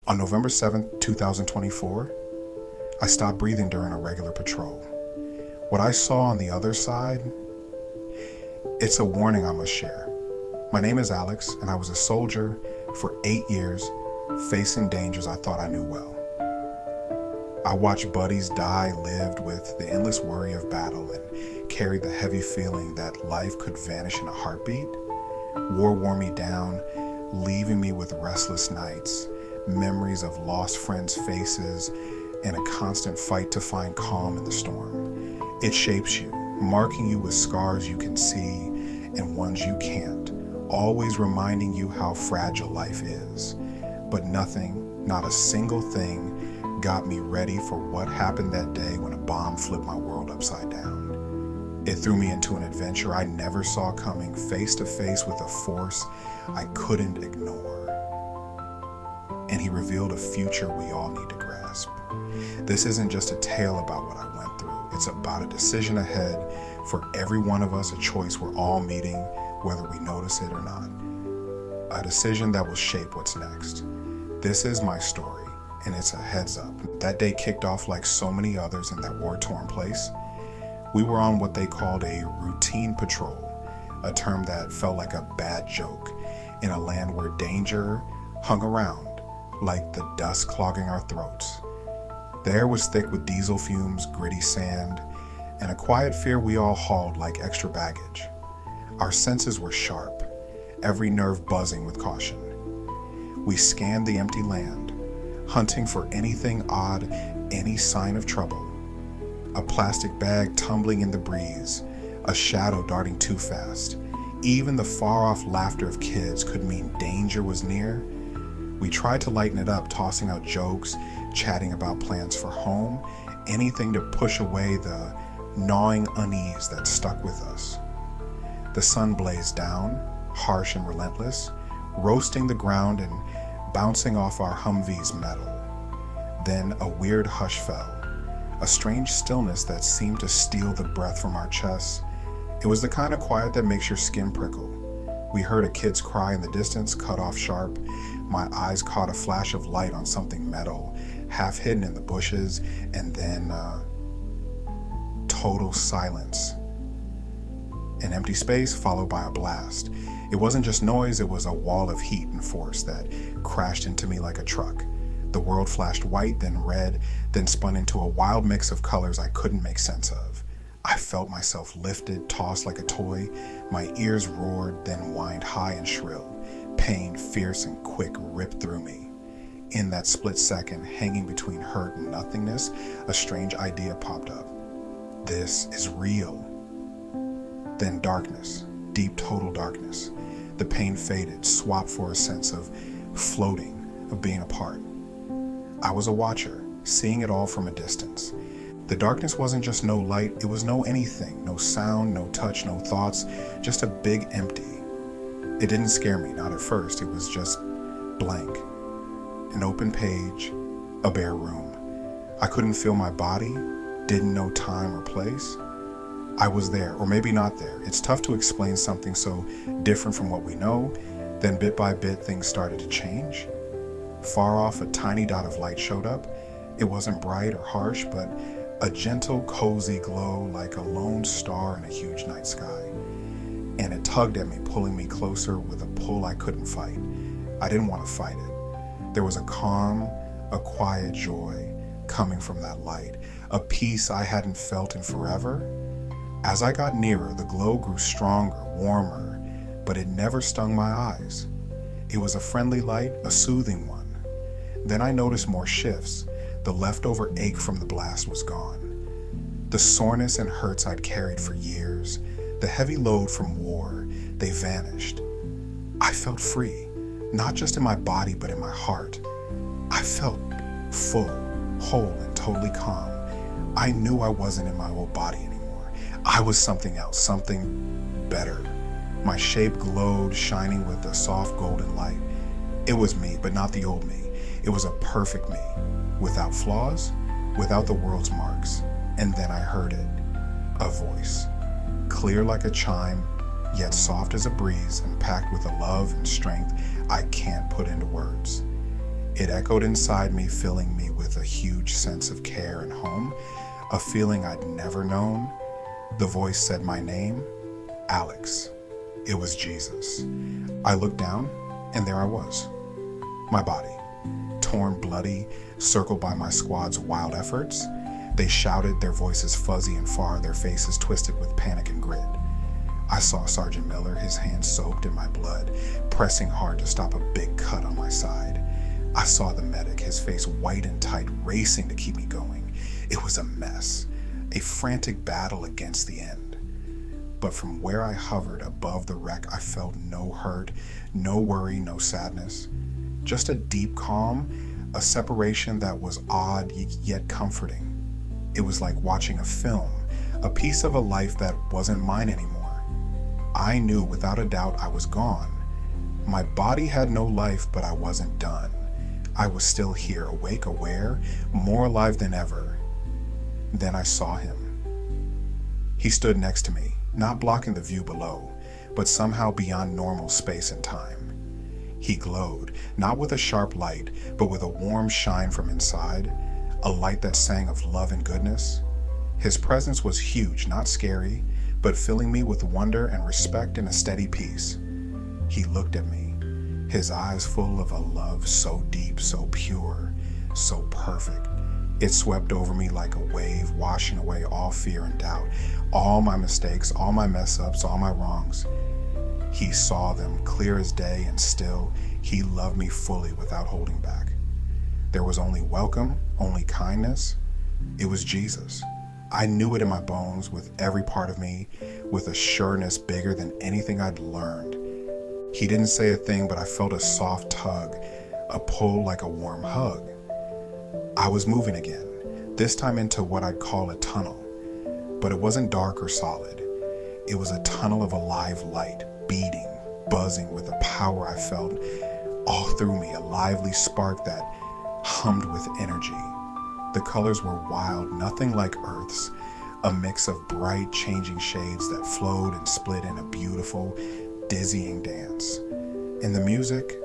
On November 7th, 2024, I stopped breathing during a regular patrol. What I saw on the other side, it's a warning I must share. My name is Alex, and I was a soldier for 8 years, facing dangers I thought I knew well. I watched buddies die, lived with the endless worry of battle, and carried the heavy feeling that life could vanish in a heartbeat. War wore me down, leaving me with restless nights, memories of lost friends' faces, and a constant fight to find calm in the storm. It shapes you, marking you with scars you can see and ones you can't, always reminding you how fragile life is. But nothing, not a single thing, got me ready for what happened that day when a bomb flipped my world upside down. It threw me into an adventure I never saw coming, face to face with a force I couldn't ignore. And he revealed a future we all need to grasp. This isn't just a tale about what I went through. It's about a decision ahead for every one of us, a choice we're all meeting, whether we notice it or not. A decision that will shape what's next. This is my story, and it's a heads up. That day kicked off like so many others in that war-torn place. We were on what they called a routine patrol, a term that felt like a bad joke in a land where danger hung around like the dust clogging our throats. The air was thick with diesel fumes, gritty sand, and a quiet fear we all hauled like extra baggage. Our senses were sharp, every nerve buzzing with caution. We scanned the empty land, hunting for anything odd, any sign of trouble. A plastic bag tumbling in the breeze, a shadow darting too fast. Even the far-off laughter of kids could mean danger was near. We tried to lighten it up, tossing out jokes, chatting about plans for home, anything to push away the gnawing unease that stuck with us. The sun blazed down, harsh and relentless, roasting the ground and bouncing off our Humvee's metal. Then a weird hush fell, a strange stillness that seemed to steal the breath from our chests. It was the kind of quiet that makes your skin prickle. We heard a kid's cry in the distance, cut off sharp. My eyes caught a flash of light on something metal, half hidden in the bushes, and then total silence. An empty space followed by a blast. It wasn't just noise, it was a wall of heat and force that crashed into me like a truck. The world flashed white, then red, then spun into a wild mix of colors I couldn't make sense of. I felt myself lifted, tossed like a toy. My ears roared, then whined high and shrill. Pain, fierce and quick, ripped through me. In that split second, hanging between hurt and nothingness, a strange idea popped up. This is real. Then darkness, deep total darkness. The pain faded, swapped for a sense of floating, of being apart. I was a watcher, seeing it all from a distance. The darkness wasn't just no light, it was no anything, no sound, no touch, no thoughts, just a big empty. It didn't scare me, not at first, it was just blank. An open page, a bare room. I couldn't feel my body, didn't know time or place. I was there, or maybe not there. It's tough to explain something so different from what we know. Then bit by bit, things started to change. Far off, a tiny dot of light showed up. It wasn't bright or harsh, but a gentle, cozy glow like a lone star in a huge night sky. And it tugged at me, pulling me closer with a pull I couldn't fight. I didn't want to fight it. There was a calm, a quiet joy coming from that light, a peace I hadn't felt in forever. As I got nearer, the glow grew stronger, warmer, but it never stung my eyes. It was a friendly light, a soothing one. Then I noticed more shifts. The leftover ache from the blast was gone. The soreness and hurts I'd carried for years, the heavy load from war, they vanished. I felt free, not just in my body, but in my heart. I felt full, whole, and totally calm. I knew I wasn't in my old body anymore. I was something else, something better. My shape glowed, shining with a soft golden light. It was me, but not the old me. It was a perfect me, without flaws, without the world's marks. And then I heard it, a voice, clear like a chime, yet soft as a breeze and packed with a love and strength I can't put into words. It echoed inside me, filling me with a huge sense of care and home, a feeling I'd never known. The voice said my name, Alex. It was Jesus. I looked down, and there I was. My body, torn, bloody, circled by my squad's wild efforts. They shouted, their voices fuzzy and far, their faces twisted with panic and grit. I saw Sergeant Miller, his hands soaked in my blood, pressing hard to stop a big cut on my side. I saw the medic, his face white and tight, racing to keep me going. It was a mess, a frantic battle against the end. But from where I hovered above the wreck, I felt no hurt, no worry, no sadness. Just a deep calm, a separation that was odd yet comforting. It was like watching a film, a piece of a life that wasn't mine anymore. I knew without a doubt I was gone. My body had no life, but I wasn't done. I was still here, awake, aware, more alive than ever. Then I saw him. He stood next to me, not blocking the view below, but somehow beyond normal space and time. He glowed, not with a sharp light, but with a warm shine from inside, a light that sang of love and goodness. His presence was huge, not scary, but filling me with wonder and respect and a steady peace. He looked at me, his eyes full of a love so deep, so pure, so perfect. It swept over me like a wave, washing away all fear and doubt, all my mistakes, all my mess-ups, all my wrongs. He saw them clear as day, and still, he loved me fully without holding back. There was only welcome, only kindness. It was Jesus. I knew it in my bones, with every part of me, with a sureness bigger than anything I'd learned. He didn't say a thing, but I felt a soft tug, a pull like a warm hug. I was moving again, this time into what I'd call a tunnel. But it wasn't dark or solid. It was a tunnel of alive light, beating, buzzing with a power I felt all through me, a lively spark that hummed with energy. The colors were wild, nothing like Earth's, a mix of bright, changing shades that flowed and split in a beautiful, dizzying dance. And the music,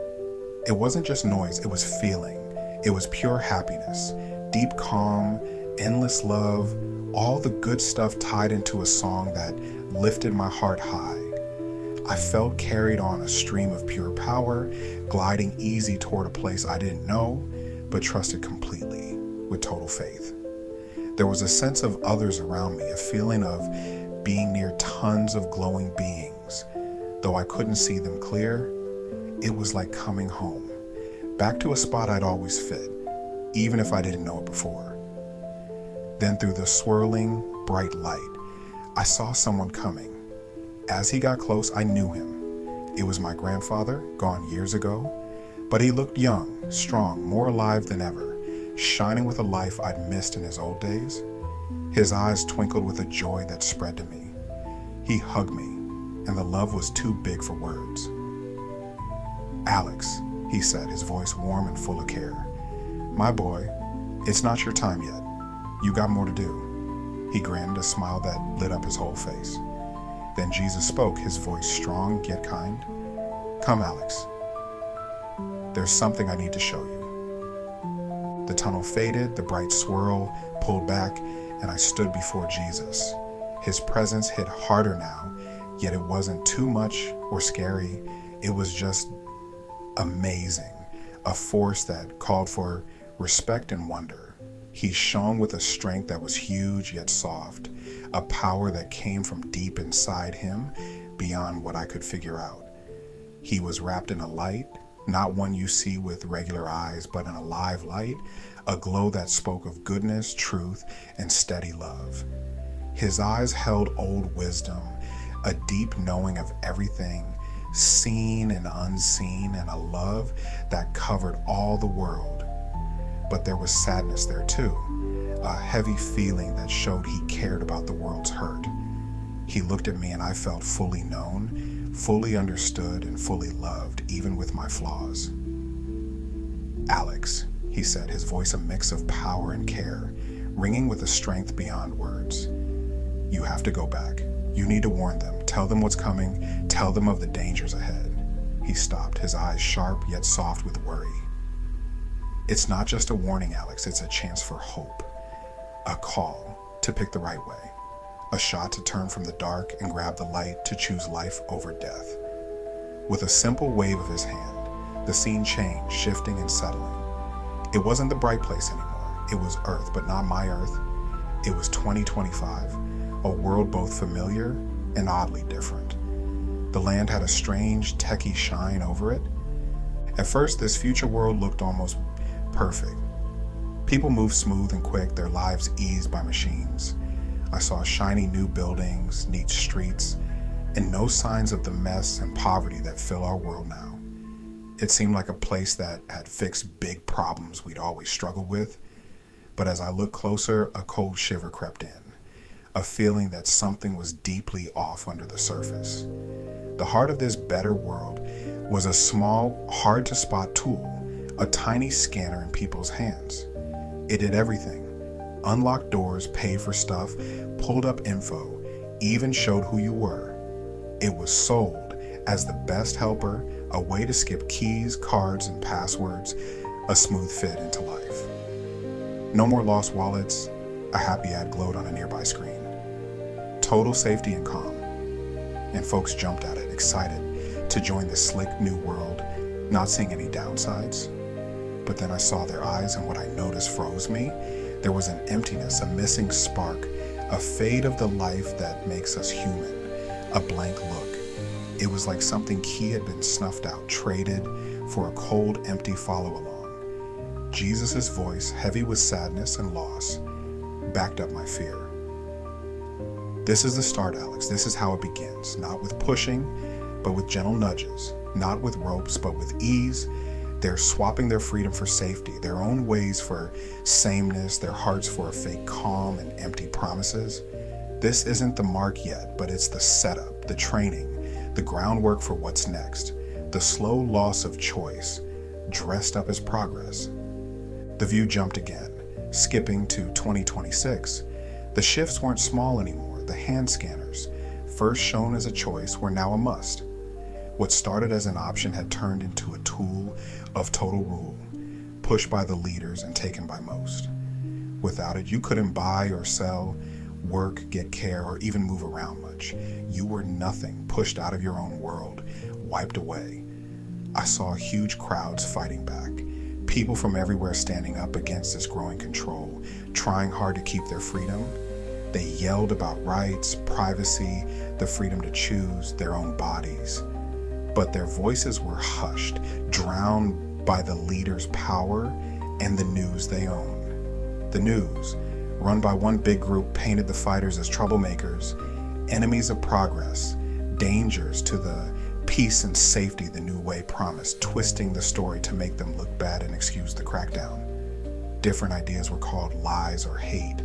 it wasn't just noise, it was feeling. It was pure happiness, deep calm, endless love, all the good stuff tied into a song that lifted my heart high. I felt carried on a stream of pure power, gliding easy toward a place I didn't know, but trusted completely, with total faith. There was a sense of others around me, a feeling of being near tons of glowing beings. Though I couldn't see them clear, it was like coming home, back to a spot I'd always fit, even if I didn't know it before. Then through the swirling, bright light, I saw someone coming. As he got close, I knew him. It was my grandfather, gone years ago, but he looked young, strong, more alive than ever, shining with a life I'd missed in his old days. His eyes twinkled with a joy that spread to me. He hugged me, and the love was too big for words. "Alex," he said, his voice warm and full of care. "My boy, it's not your time yet. You got more to do." He grinned, a smile that lit up his whole face. Then Jesus spoke, his voice strong yet kind. "Come, Alex. There's something I need to show you." The tunnel faded, the bright swirl pulled back, and I stood before Jesus. His presence hit harder now, yet it wasn't too much or scary. It was just amazing, a force that called for respect and wonder. He shone with a strength that was huge yet soft, a power that came from deep inside him, beyond what I could figure out. He was wrapped in a light, not one you see with regular eyes, but an alive light, a glow that spoke of goodness, truth, and steady love. His eyes held old wisdom, a deep knowing of everything, seen and unseen, and a love that covered all the world. But there was sadness there too, a heavy feeling that showed he cared about the world's hurt. He looked at me and I felt fully known, fully understood, and fully loved, even with my flaws. "Alex," he said, his voice a mix of power and care, ringing with a strength beyond words. "You have to go back. You need to warn them. Tell them what's coming. Tell them of the dangers ahead." He stopped, his eyes sharp yet soft with worry. It's not just a warning, Alex, it's a chance for hope, a call to pick the right way, a shot to turn from the dark and grab the light, to choose life over death. With a simple wave of his hand, the scene changed, shifting and settling. It wasn't the bright place anymore. It was Earth, but not my Earth. It was 2025, a world both familiar and oddly different. The land had a strange, techie shine over it. At first, this future world looked almost perfect. People moved smooth and quick, their lives eased by machines. I saw shiny new buildings, neat streets, and no signs of the mess and poverty that fill our world now. It seemed like a place that had fixed big problems we'd always struggled with. But as I looked closer, a cold shiver crept in, a feeling that something was deeply off under the surface. The heart of this better world was a small, hard-to-spot tool, a tiny scanner in people's hands. It did everything. Unlocked doors, paid for stuff, pulled up info, even showed who you were. It was sold as the best helper, a way to skip keys, cards, and passwords, a smooth fit into life. No more lost wallets, a happy ad glowed on a nearby screen. Total safety and calm. And folks jumped at it, excited to join this slick new world, not seeing any downsides. But then I saw their eyes, and what I noticed froze me. There was an emptiness, a missing spark, a fade of the life that makes us human, a blank look. It was like something key had been snuffed out, traded for a cold, empty follow-along. Jesus' voice, heavy with sadness and loss, backed up my fear. This is the start, Alex. This is how it begins. Not with pushing, but with gentle nudges. Not with ropes, but with ease. They're swapping their freedom for safety, their own ways for sameness, their hearts for a fake calm and empty promises. This isn't the mark yet, but it's the setup, the training, the groundwork for what's next. The slow loss of choice, dressed up as progress. The view jumped again, skipping to 2026. The shifts weren't small anymore. The hand scanners, first shown as a choice, were now a must. What started as an option had turned into a tool of total rule, pushed by the leaders and taken by most. Without it, you couldn't buy or sell, work, get care, or even move around much. You were nothing, pushed out of your own world, wiped away. I saw huge crowds fighting back, people from everywhere standing up against this growing control, trying hard to keep their freedom. They yelled about rights, privacy, the freedom to choose their own bodies. But their voices were hushed, drowned by the leaders' power and the news they own. The news, run by one big group, painted the fighters as troublemakers, enemies of progress, dangers to the peace and safety the new way promised, twisting the story to make them look bad and excuse the crackdown. Different ideas were called lies or hate,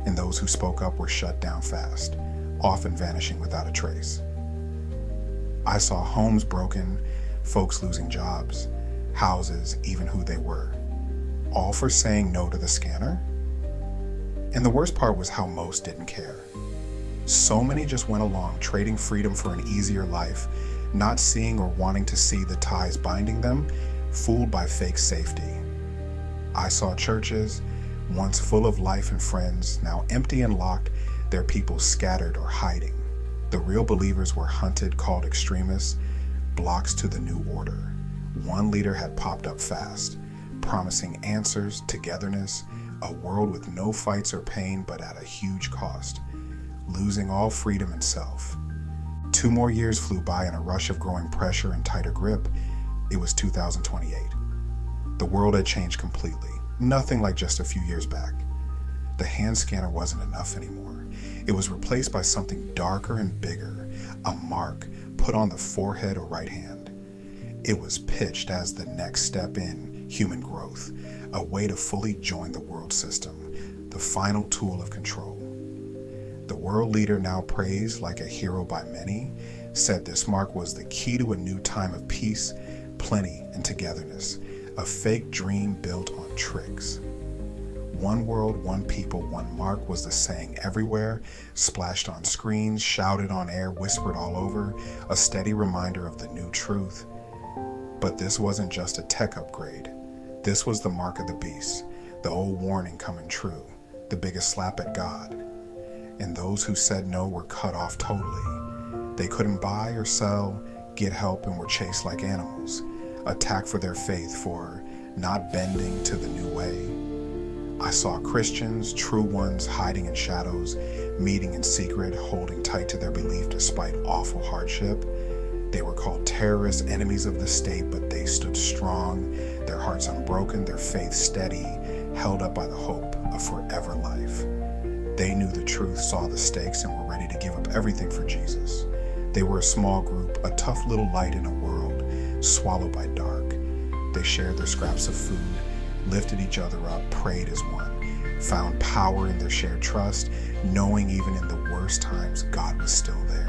and those who spoke up were shut down fast, often vanishing without a trace. I saw homes broken, folks losing jobs, houses, even who they were, all for saying no to the scanner. And the worst part was how most didn't care. So many just went along, trading freedom for an easier life, not seeing or wanting to see the ties binding them, fooled by fake safety. I saw churches, once full of life and friends, now empty and locked, their people scattered or hiding. The real believers were hunted, called extremists, blocks to the new order. One leader had popped up fast, promising answers, togetherness, a world with no fights or pain, but at a huge cost, losing all freedom and self. 2 more years flew by in a rush of growing pressure and tighter grip. It was 2028. The world had changed completely, nothing like just a few years back. The hand scanner wasn't enough anymore. It was replaced by something darker and bigger, a mark put on the forehead or right hand. It was pitched as the next step in human growth, a way to fully join the world system, the final tool of control. The world leader, now praised like a hero by many, said this mark was the key to a new time of peace, plenty, and togetherness, a fake dream built on tricks. One world, one people, one mark was the saying everywhere, splashed on screens, shouted on air, whispered all over, a steady reminder of the new truth. But this wasn't just a tech upgrade. This was the mark of the beast, the old warning coming true, the biggest slap at God. And those who said no were cut off totally. They couldn't buy or sell, get help, and were chased like animals, attacked for their faith, for not bending to the new way. I saw Christians, true ones, hiding in shadows, meeting in secret, holding tight to their belief despite awful hardship. They were called terrorists, enemies of the state, but they stood strong, their hearts unbroken, their faith steady, held up by the hope of forever life. They knew the truth, saw the stakes, and were ready to give up everything for Jesus. They were a small group, a tough little light in a world swallowed by dark. They shared their scraps of food, lifted each other up, prayed as one, found power in their shared trust, knowing even in the worst times God was still there,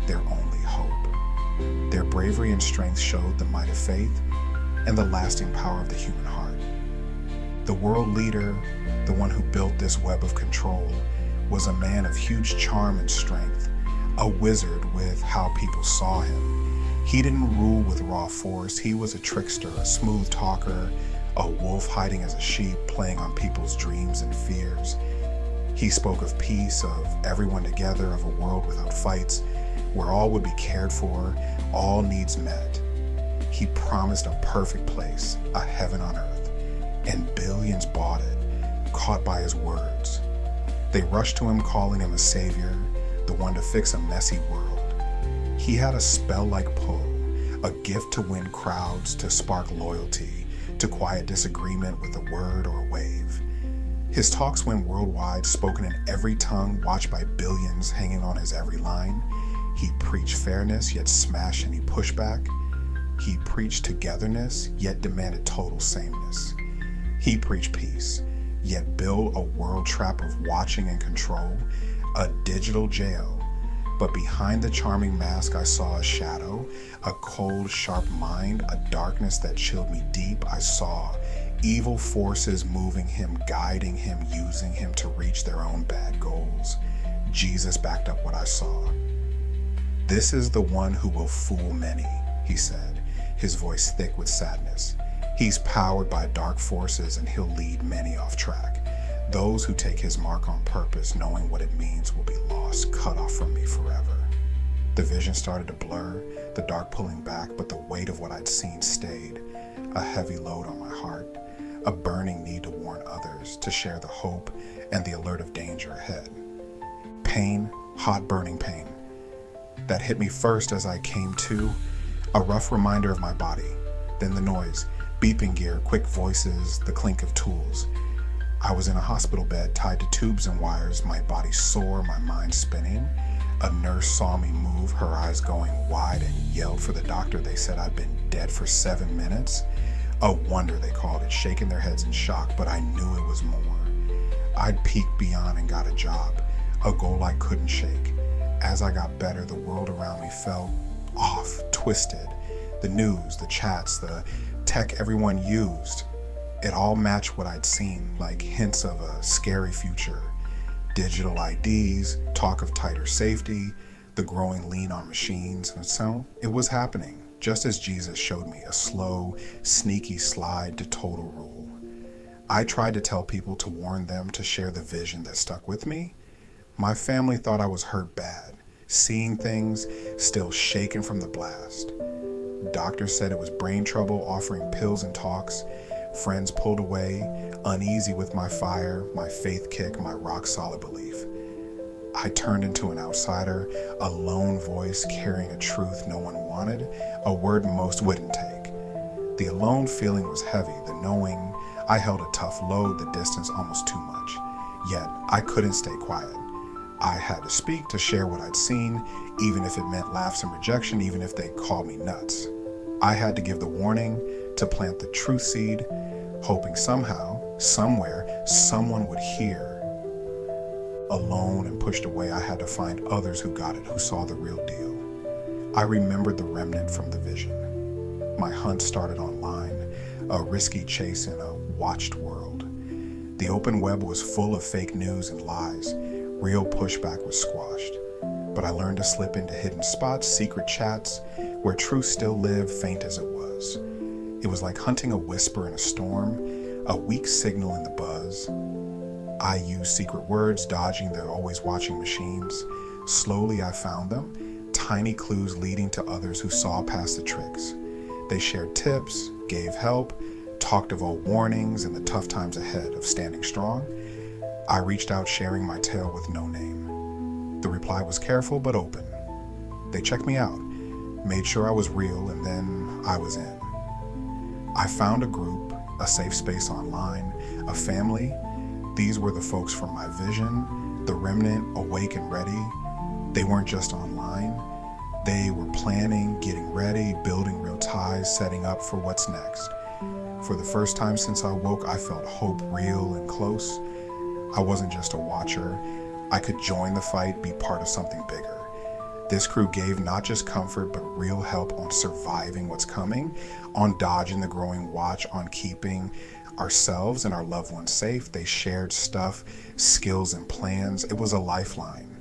their only hope. Their bravery and strength showed the might of faith and the lasting power of the human heart. The world leader, the one who built this web of control, was a man of huge charm and strength, a wizard with how people saw him. He didn't rule with raw force. He was a trickster, a smooth talker, a wolf hiding as a sheep, playing on people's dreams and fears. He spoke of peace, of everyone together, of a world without fights, where all would be cared for, all needs met. He promised a perfect place, a heaven on earth, and billions bought it, caught by his words. They rushed to him, calling him a savior, the one to fix a messy world. He had a spell-like pull, a gift to win crowds, to spark loyalty, to quiet disagreement with a word or a wave. His talks went worldwide, spoken in every tongue, watched by billions, hanging on his every line. He preached fairness, yet smashed any pushback. He preached togetherness, yet demanded total sameness. He preached peace, yet built a world trap of watching and control, a digital jail. But behind the charming mask, I saw a shadow, a cold, sharp mind, a darkness that chilled me deep. I saw evil forces moving him, guiding him, using him to reach their own bad goals. Jesus backed up what I saw. "This is the one who will fool many," he said, his voice thick with sadness. "He's powered by dark forces, and he'll lead many off track. Those who take his mark on purpose, knowing what it means, will be lost, cut off from me forever." The vision started to blur, the dark pulling back, but the weight of what I'd seen stayed, a heavy load on my heart, a burning need to warn others, to share the hope and the alert of danger ahead. Pain, hot burning pain, that hit me first as I came to, a rough reminder of my body, then the noise, beeping gear, quick voices, the clink of tools. I was in a hospital bed, tied to tubes and wires, my body sore, my mind spinning. A nurse saw me move, her eyes going wide, and yelled for the doctor. They said I'd been dead for 7 minutes. A wonder, they called it, shaking their heads in shock, but I knew it was more. I'd peeked beyond and got a job, a goal I couldn't shake. As I got better, the world around me felt off, twisted. The news, the chats, the tech everyone used, it all matched what I'd seen, like hints of a scary future. Digital IDs, talk of tighter safety, the growing lean on machines. And so it was happening, just as Jesus showed me, a slow, sneaky slide to total rule. I tried to tell people, to warn them, to share the vision that stuck with me. My family thought I was hurt bad, seeing things, still shaken from the blast. Doctors said it was brain trouble, offering pills and talks. Friends pulled away, uneasy with my fire, my faith kick, my rock-solid belief. I turned into an outsider, a lone voice carrying a truth no one wanted, a word most wouldn't take. The alone feeling was heavy, the knowing I held a tough load, the distance almost too much. Yet I couldn't stay quiet. I had to speak, to share what I'd seen, even if it meant laughs and rejection, even if they called me nuts. I had to give the warning, to plant the truth seed, hoping somehow, somewhere, someone would hear. Alone and pushed away, I had to find others who got it, who saw the real deal. I remembered the remnant from the vision. My hunt started online, a risky chase in a watched world. The open web was full of fake news and lies. Real pushback was squashed. But I learned to slip into hidden spots, secret chats, where truth still lived, faint as it was. It was like hunting a whisper in a storm, a weak signal in the buzz. I used secret words, dodging the always watching machines. Slowly I found them, tiny clues leading to others who saw past the tricks. They shared tips, gave help, talked of old warnings and the tough times ahead of standing strong. I reached out, sharing my tale with no name. The reply was careful but open. They checked me out, made sure I was real, and then I was in. I found a group, a safe space online, a family. These were the folks from my vision, the remnant, awake and ready. They weren't just online. They were planning, getting ready, building real ties, setting up for what's next. For the first time since I woke, I felt hope real and close. I wasn't just a watcher. I could join the fight, be part of something bigger. This crew gave not just comfort, but real help on surviving what's coming, on dodging the growing watch, on keeping ourselves and our loved ones safe. They shared stuff, skills, and plans. It was a lifeline.